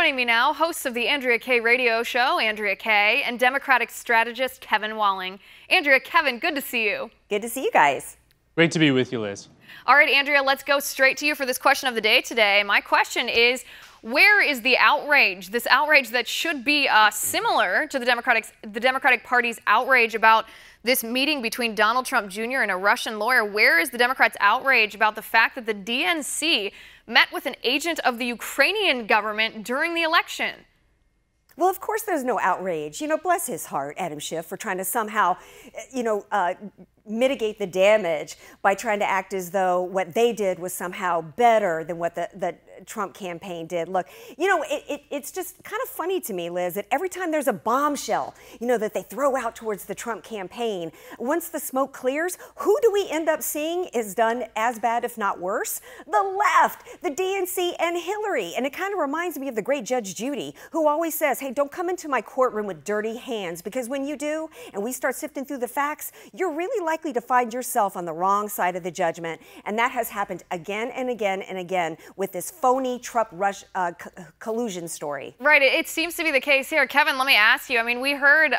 Joining me now, hosts of the Andrea Kaye radio show, Andrea Kaye, and Democratic strategist Kevin Walling. Andrea, Kevin, good to see you. Good to see you guys. Great to be with you, Liz. All right, Andrea, let's go straight to you for this question of the day today. My question is, where is the outrage? This outrage that should be similar to the Democratic Party's outrage about this meeting between Donald Trump Jr. and a Russian lawyer. Where is the Democrats' outrage about the fact that the DNC met with an agent of the Ukrainian government during the election? Well, of course there's no outrage. You know, bless his heart, Adam Schiff, for trying to somehow, mitigate the damage by trying to act as though what they did was somehow better than what the Trump campaign did. Look, you know, it's just kind of funny to me, Liz, that every time there's a bombshell, you know, that they throw out towards the Trump campaign, once the smoke clears, who do we end up seeing is done as bad, if not worse? The left, the DNC, and Hillary. And it kind of reminds me of the great Judge Judy, who always says, hey, don't come into my courtroom with dirty hands, because when you do, and we start sifting through the facts, you're really likely to find yourself on the wrong side of the judgment. And that has happened again and again and again with this phony Trump-Rush collusion story. Right. It seems to be the case here. Kevin, let me ask you. I mean, we heard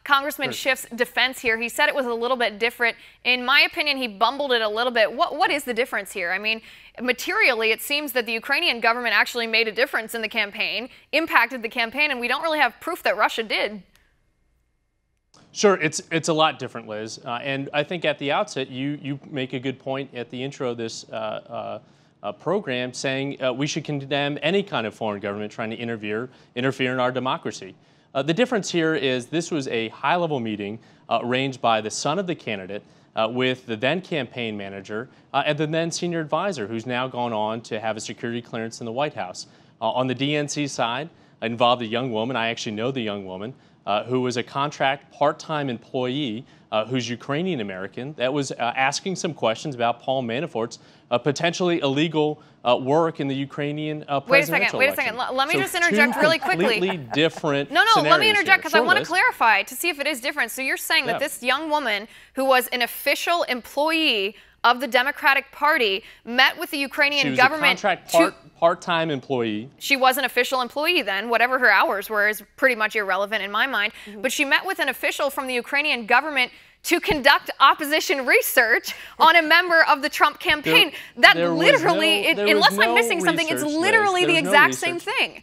Congressman Schiff's defense here. He said it was a little bit different. In my opinion, he bumbled it a little bit. What is the difference here? I mean, materially, it seems that the Ukrainian government actually made a difference in the campaign, impacted the campaign, and we don't really have proof that Russia did. Sure, it's a lot different, Liz. And I think at the outset, you make a good point at the intro of this program, saying we should condemn any kind of foreign government trying to interfere in our democracy. The difference here is this was a high-level meeting arranged by the son of the candidate with the then campaign manager and the then senior advisor, who's now gone on to have a security clearance in the White House. On the DNC side, involved a young woman. I actually know the young woman. Who was a contract part-time employee who's Ukrainian-American that was asking some questions about Paul Manafort's potentially illegal work in the Ukrainian presidential election. Wait a second. Let me just interject really quickly. Completely different No, let me interject because I want to Liz. clarify to see if it is different. So you're saying that this young woman who was an official employee of the Democratic Party met with the Ukrainian government. She was a contract part-time employee. She was an official employee then. Whatever her hours were is pretty much irrelevant in my mind. But she met with an official from the Ukrainian government to conduct opposition research on a member of the Trump campaign. That literally, unless I'm missing something, it's literally the exact same thing.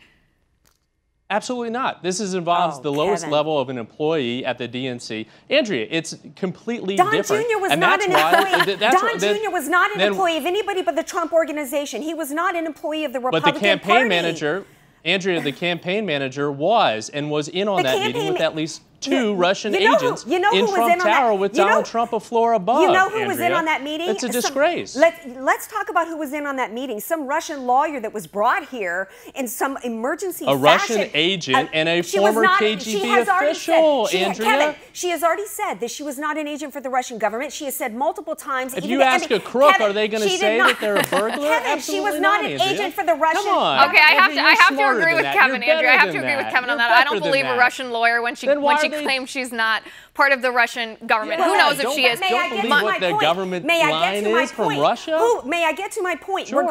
Absolutely not. This involves the lowest level of an employee at the DNC. Andrea, it's completely different. Don Jr. was not an employee. Don Jr. was not an employee of anybody but the Trump organization. He was not an employee of the Republican Party. But the campaign manager, Andrea, the campaign manager was in on that meeting with at least two Russian agents in Trump Tower with Donald Trump a floor above. You know who was in on that meeting? It's a disgrace. Let's talk about who was in on that meeting. Some Russian lawyer that was brought here in some emergency fashion. A Russian agent and a former KGB official, Andrea. Kevin, she has already said that she was not an agent for the Russian government. She has said multiple times. If you ask a crook, are they going to say that they're a burglar? Kevin, she was not an agent for the Russian government. Okay, I have to agree with Kevin, Andrea. I have to agree with Kevin on that. I don't believe a Russian lawyer when she claims she's not part of the Russian government. Who knows if she is? Don't believe what the government line is from Russia? May I get to my point? Sure.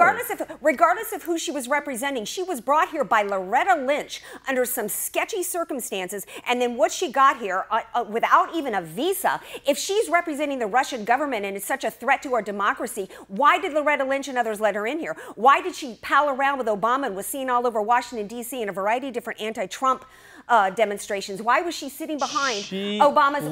Regardless of who she was representing, she was brought here by Loretta Lynch under some sketchy circumstances, and then what she got here without even a visa. If she's representing the Russian government and is such a threat to our democracy, why did Loretta Lynch and others let her in here? Why did she pal around with Obama and was seen all over Washington, D.C. in a variety of different anti-Trump demonstrations? Why was she sitting behind Obama's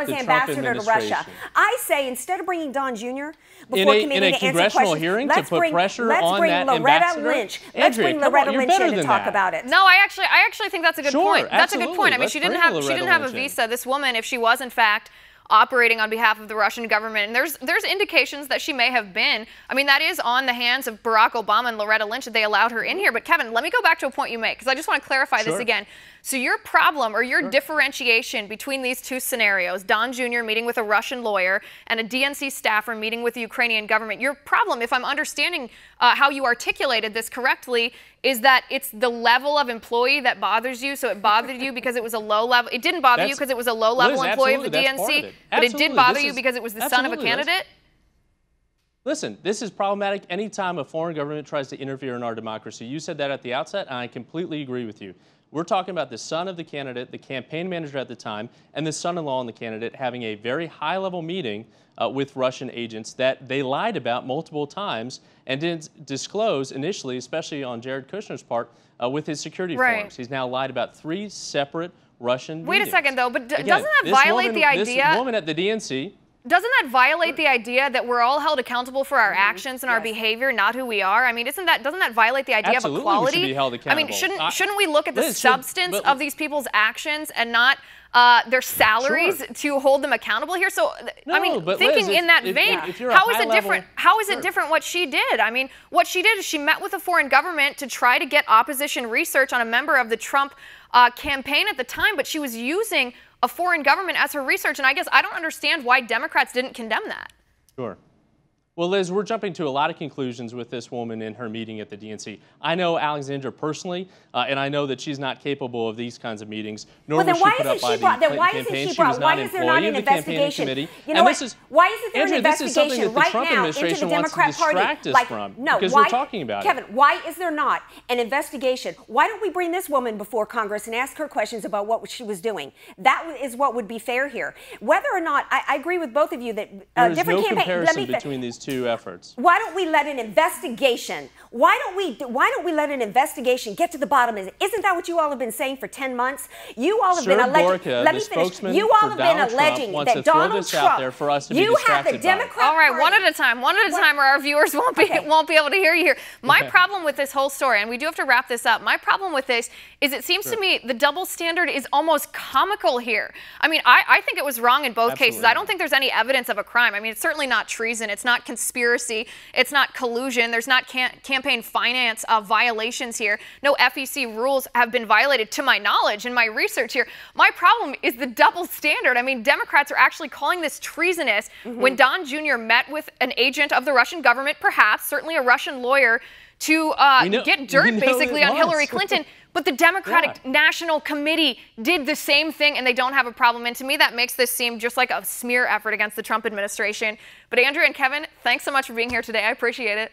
ambassador to Russia? I say instead of bringing Don Jr. before committee to answer questions, hearing to put pressure on that ambassador. Let's bring Loretta Lynch in to talk about it. No, I actually think that's a good point. That's a good point. I mean, she didn't have a visa. This woman, if she was in fact operating on behalf of the Russian government, and there's indications that she may have been. I mean, that is on the hands of Barack Obama and Loretta Lynch that they allowed her in here. But Kevin, let me go back to a point you make, because I just want to clarify this again. So your problem or your differentiation between these two scenarios, Don Jr. meeting with a Russian lawyer and a DNC staffer meeting with the Ukrainian government, your problem, if I'm understanding how you articulated this correctly, is that it's the level of employee that bothers you. So it bothered you because it was a low level. It didn't bother you because it was a low level employee of the DNC, but it did bother you because it was the son of a candidate? Listen, this is problematic anytime a foreign government tries to interfere in our democracy. You said that at the outset, and I completely agree with you. We're talking about the son of the candidate, the campaign manager at the time, and the son-in-law of the candidate having a very high-level meeting with Russian agents that they lied about multiple times and didn't disclose initially, especially on Jared Kushner's part, with his security forms. He's now lied about 3 separate Russian meetings. Wait a second, though, but doesn't that violate the idea? This woman at the DNC. Doesn't that violate the idea that we're all held accountable for our actions and our behavior, not who we are? I mean, doesn't that violate the idea of equality? We should be held accountable. I mean, shouldn't we look at the substance of these people's actions and not their salaries to hold them accountable here? So, I mean, thinking in that vein, how is it different? How is it different what she did? I mean, what she did is she met with a foreign government to try to get opposition research on a member of the Trump campaign at the time, but she was using a foreign government as her research, and I guess I don't understand why Democrats didn't condemn that. Sure. Well, Liz, we're jumping to a lot of conclusions with this woman in her meeting at the DNC. I know Alexandra personally, and I know that she's not capable of these kinds of meetings, nor was she put up by the Clinton campaign. She was not an employee of the campaign committee. You know what? Why isn't there an investigation right now into the Democrat Party? Because we're talking about Kevin, why is there not an investigation? Why don't we bring this woman before Congress and ask her questions about what she was doing? That is what would be fair here. Whether or not, I agree with both of you that different campaigns. There is no comparison between these two efforts. Why don't we let an investigation? Why don't we let an investigation get to the bottom of it? Isn't that what you all have been saying for 10 months? You all have been alleging. Let me finish. You all have been alleging that Donald Trump. You have the Democrat. All right, one at a time, or our viewers won't be able to hear you here. My problem with this whole story, and we do have to wrap this up. My problem with this is it seems to me the double standard is almost comical here. I mean, I think it was wrong in both cases. I don't think there's any evidence of a crime. I mean, it's certainly not treason. It's not conspiracy. It's not collusion. There's not campaign finance violations here. No FEC rules have been violated to my knowledge in my research here. My problem is the double standard. I mean, Democrats are actually calling this treasonous when Don Jr. met with an agent of the Russian government, perhaps, certainly a Russian lawyer, to get dirt basically on Hillary Clinton. But the Democratic National Committee did the same thing, and they don't have a problem. And to me, that makes this seem just like a smear effort against the Trump administration. But Andrea and Kevin, thanks so much for being here today. I appreciate it.